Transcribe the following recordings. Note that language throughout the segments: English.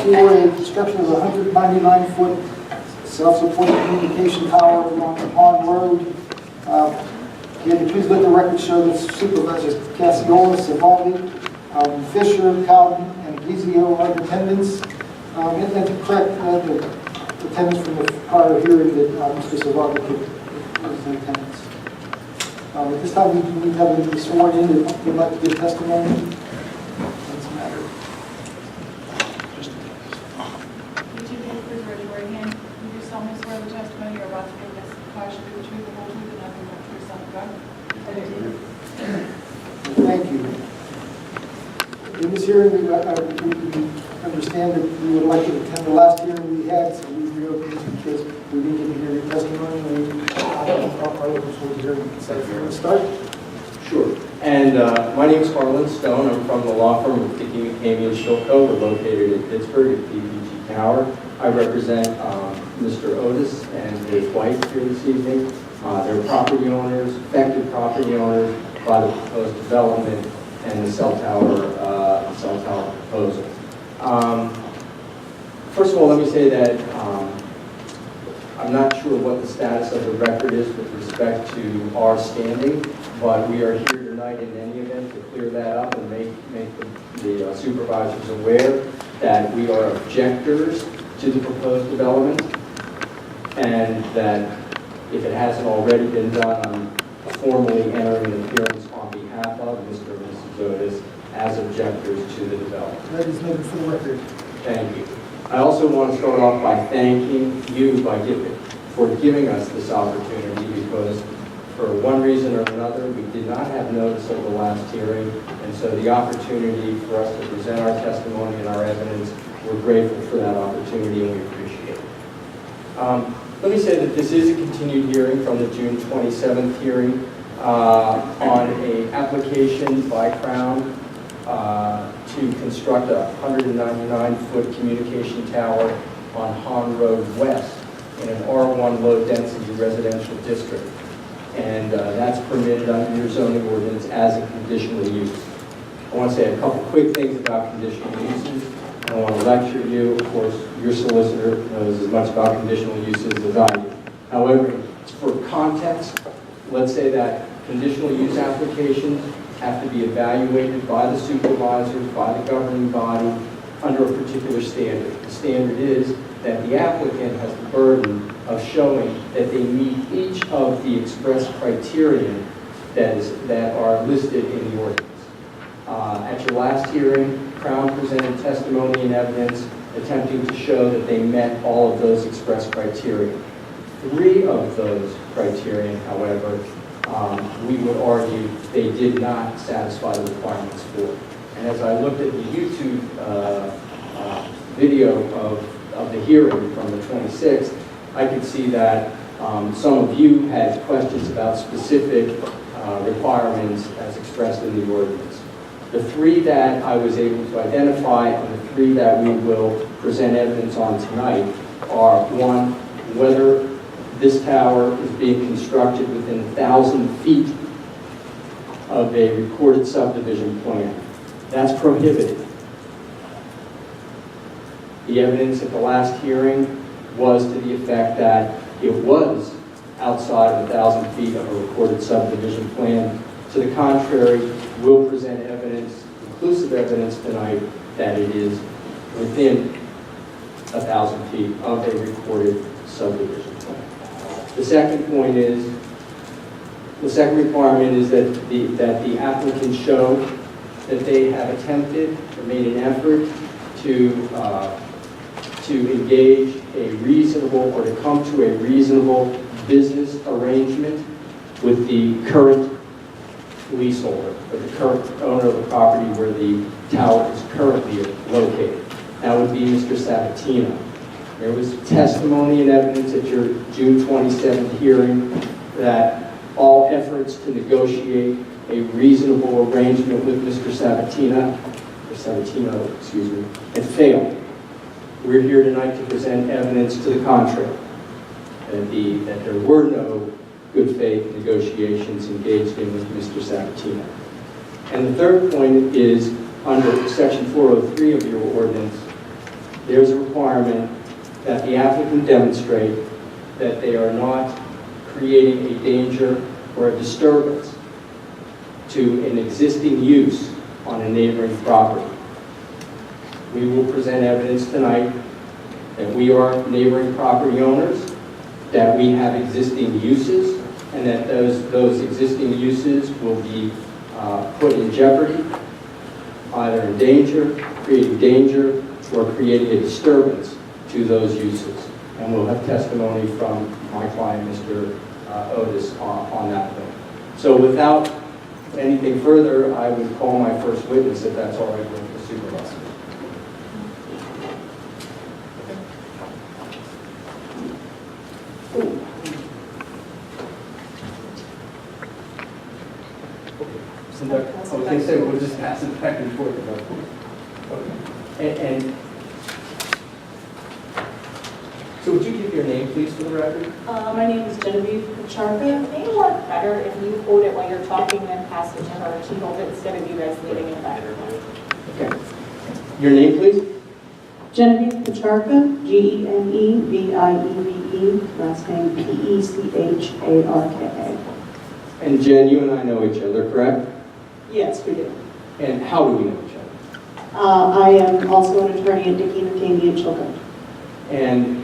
for a construction of a 199-foot self-supporting communication tower along Hahn Road. Can you please let the record show that Supervisors Cassiola, Civaldi, Fisher, Cowden, and Gizio are in attendance. And to correct the attendance from the prior hearing that Mr. Civaldi was in attendance. At this time, we need to have a sworn in that would like to give testimony. What's the matter? Would you please raise your right hand? Do you solemnly swear the testimony you're about to give this caution to the truth, the whole truth, and nothing but the truth, so help you God? Thank you. In this hearing, we understand that you would like to attend the last hearing we had, so we reopened this because we didn't get to hear your testimony. Are looking forward to hearing it. So if you want to start? Sure. And my name is Harlan Stone. I'm from the law firm of Dickey, McCamey, and Shilko. We're located in Pittsburgh at PPG Tower. I represent Mr. Otis and his wife here this evening. They're property owners, affected property owners by the proposed development and the cell tower proposal. First of all, let me say that I'm not sure what the status of the record is with respect to our standing, but we are here tonight in any event to clear that up and make the supervisors aware that we are objectors to the proposed development, and that if it hasn't already been done, I'm formally entering an appearance on behalf of Mr. and Mrs. Otis as objectors to the development. That is noted for the record. Thank you. I also want to start off by thanking you for giving us this opportunity, because for one reason or another, we did not have notice of the last hearing, and so the opportunity for us to present our testimony and our evidence, we're grateful for that opportunity and we appreciate it. Let me say that this is a continued hearing from the June 27th hearing on an application by Crown to construct a 199-foot communication tower on Hahn Road West in an R1 low-density residential district. And that's permitted under your zoning ordinance as a conditional use. I want to say a couple quick things about conditional uses. I don't want to lecture you. Of course, your solicitor knows as much about conditional uses as I do. However, for context, let's say that conditional use applications have to be evaluated by the supervisors, by the governing body, under a particular standard. The standard is that the applicant has the burden of showing that they meet each of the express criteria that are listed in the ordinance. At your last hearing, Crown presented testimony and evidence attempting to show that they met all of those express criteria. 3 of those criteria, however, we would argue they did not satisfy the requirements for. And as I looked at the YouTube video of the hearing from the 26th, I could see that some of you had questions about specific requirements as expressed in the ordinance. The 3 that I was able to identify and the 3 that we will present evidence on tonight are: 1, whether this tower is being constructed within 1,000 feet of a recorded subdivision plan. That's prohibited. The evidence at the last hearing was to the effect that it was outside of 1,000 feet of a recorded subdivision plan. To the contrary, we'll present evidence, conclusive evidence tonight, that it is within 1,000 feet of a recorded subdivision plan. The second point is, the second requirement is that the applicant show that they have attempted or made an effort to engage a reasonable or to come to a reasonable business arrangement with the current leaseholder, or the current owner of the property where the tower is currently located. That would be Mr. Sabatino. There was testimony and evidence at your June 27th hearing that all efforts to negotiate a reasonable arrangement with Mr. Sabatino, had failed. We're here tonight to present evidence to the contrary, that there were no good faith negotiations engaged in with Mr. Sabatino. And the third point is, under Section 403 of your ordinance, there's a requirement that the applicant demonstrate that they are not creating a danger or a disturbance to an existing use on a neighboring property. We will present evidence tonight that we are neighboring property owners, that we have existing uses, and that those existing uses will be put in jeopardy, either in danger, creating danger, or creating a disturbance to those uses. And we'll have testimony from my client, Mr. Otis, on that point. So without anything further, I would call my first witness, if that's all right with the supervisor. I was going to say, we'll just pass it back and forth. And so would you give your name, please, for the record? My name is Genevieve Pacharka. It may work better if you hold it while you're talking and pass it to her. She holds it instead of you resonating in the background. Okay. Your name, please? Genevieve Pacharka, Genevieve, last name Pecharka. And Jen, you and I know each other, correct? Yes, we do. And how do we know each other? I am also an attorney at Dickey, McCamey, and Chilcott. And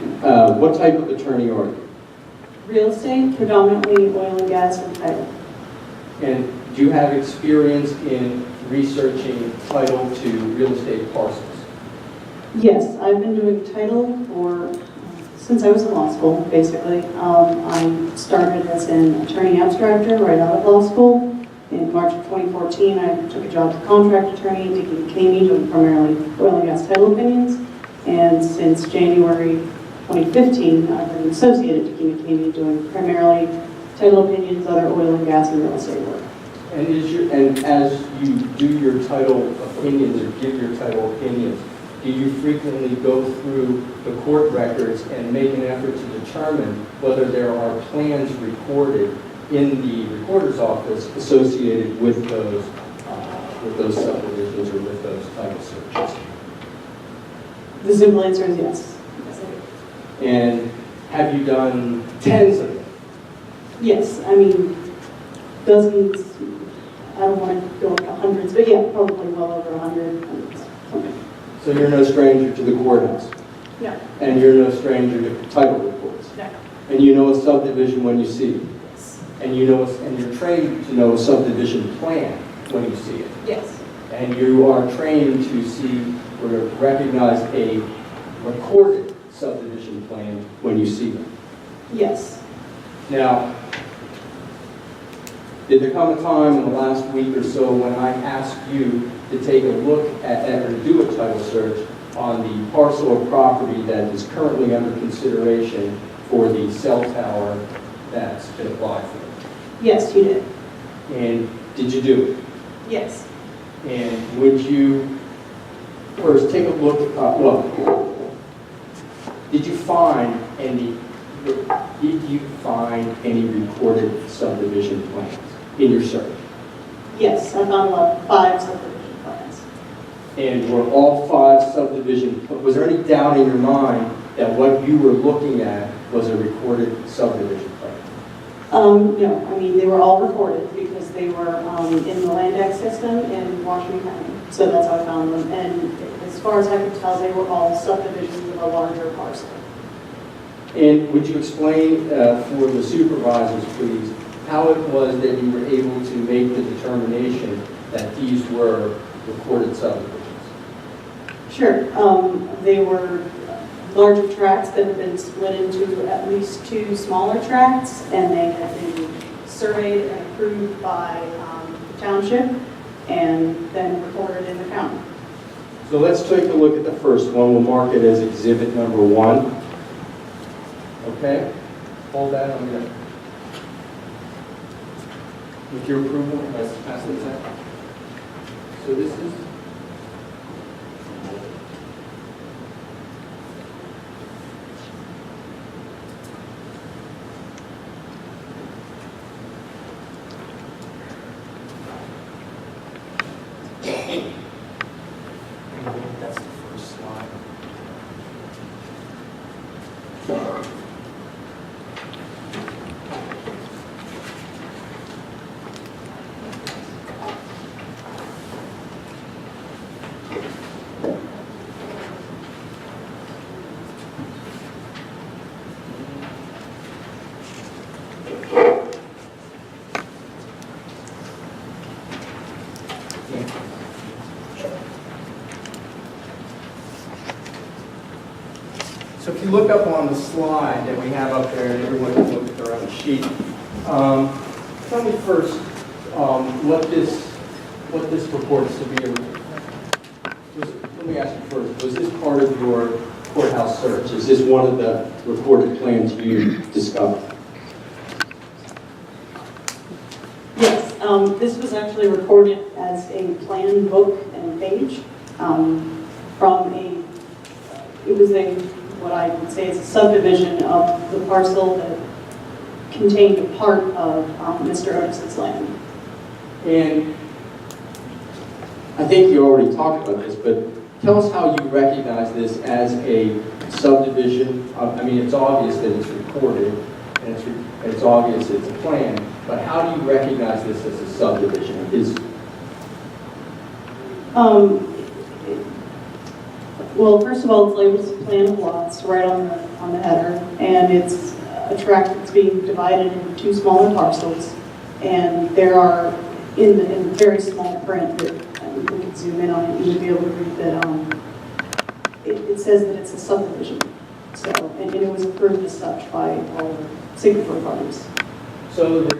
what type of attorney are you? Real estate, predominantly oil and gas and title. And do you have experience in researching title to real estate parcels? Yes, I've been doing title since I was in law school, basically. I started as an attorney abstractor right out of law school. In March of 2014, I took a job as a contract attorney at Dickey McCamey, doing primarily oil and gas title opinions. And since January 2015, I've been associated at Dickey McCamey, doing primarily title opinions, other oil and gas and real estate work. And as you do your title opinions or give your title opinions, do you frequently go through the court records and make an effort to determine whether there are plans recorded in the recorder's office associated with those subdivisions or with those title searches? The simple answer is yes. And have you done tens of them? Yes, I mean, dozens, I don't want to go up to hundreds, but yeah, probably well over 100. Something. So you're no stranger to the courthouse? No. And you're no stranger to title reports? No. And you know a subdivision when you see it? Yes. And you know, and you're trained to know a subdivision plan when you see it? Yes. And you are trained to see or to recognize a recorded subdivision plan when you see them? Yes. Now, did there come a time in the last week or so when I asked you to take a look at or do a title search on the parcel of property that is currently under consideration for the cell tower that's been applied for? Yes, you did. And did you do it? Yes. And would you first take a look, did you find any recorded subdivision plans in your search? Yes, I found 5 subdivision plans. And were all 5 subdivision, was there any doubt in your mind that what you were looking at was a recorded subdivision plan? No, I mean, they were all recorded because they were in the land X system in Washington County. So that's how I found them. And as far as I could tell, they were all subdivisions of a larger parcel. And would you explain for the supervisors, please, how it was that you were able to make the determination that these were recorded subdivisions? Sure. They were larger tracts that had been split into at least 2 smaller tracts, and they had been surveyed and approved by the township and then recorded in the county. So let's take a look at the first one. We'll mark it as exhibit number 1. Okay? Hold that. I'm going to, with your approval, let's pass this out. So this is that's the first slide. So if you look up on the slide that we have up there, and everyone can look at their own sheet, tell me first what this purports to be. Let me ask you first, was this part of your courthouse search? Is this one of the recorded plans you discovered? Yes, this was actually recorded as a plan book and page from it was what I would say is a subdivision of the parcel that contained a part of Mr. Otis's land. And I think you already talked about this, but tell us how you recognize this as a subdivision. I mean, it's obvious that it's recorded, and it's obvious it's a plan, but how do you recognize this as a subdivision? Well, first of all, it's labeled as a plan of lots right on the header, and it's a tract that's being divided into two smaller parcels, and there are in the very small print that we can zoom in on it, you'll be able to read that it says that it's a subdivision. So, and it was approved as such by all the signatory parties. So the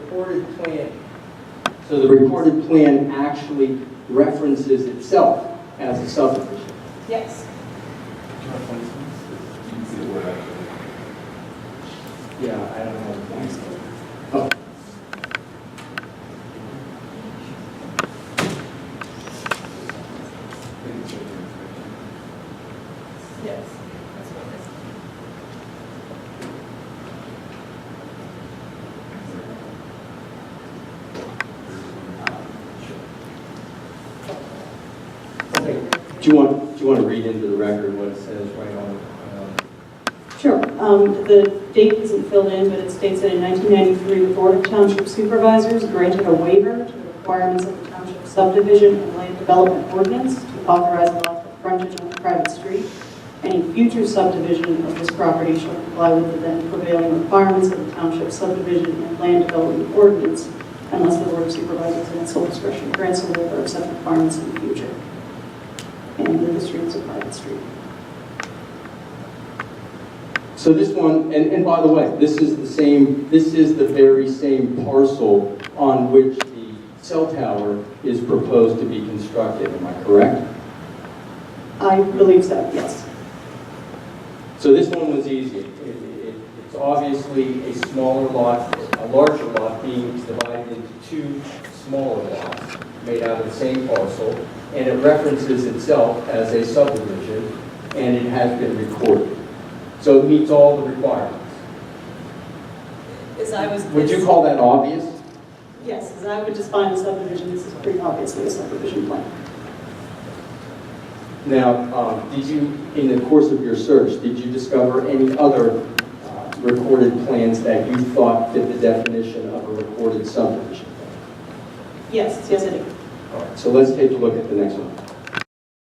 recorded plan actually references itself as a subdivision. Yes. Yeah, I don't know. Oh. Yes. That's what it is. Okay. Do you want to read into the record what it says right on? Sure. The date isn't filled in, but it states that in 1993, the Board of Township Supervisors granted a waiver to the requirements of the Township Subdivision and Land Development Ordinance to authorize lots with frontage on a private street. Any future subdivision of this property shall comply with the then prevailing requirements of the Township Subdivision and Land Development Ordinance, unless the Board of Supervisors in its sole discretion grants a waiver of such requirements in the future. And the street is a private street. So this one, and by the way, this is the very same parcel on which the cell tower is proposed to be constructed, am I correct? I believe so, yes. So this one was easy. It's obviously a smaller lot, a larger lot being divided into two smaller lots made out of the same parcel, and it references itself as a subdivision, and it has been recorded. So it meets all the requirements. Would you call that obvious? Yes, as I would define a subdivision, this is pretty obviously a subdivision plan. Now, did you, in the course of your search, did you discover any other recorded plans that you thought fit the definition of a recorded subdivision plan? Yes, yes I do. All right, so let's take a look at the next one.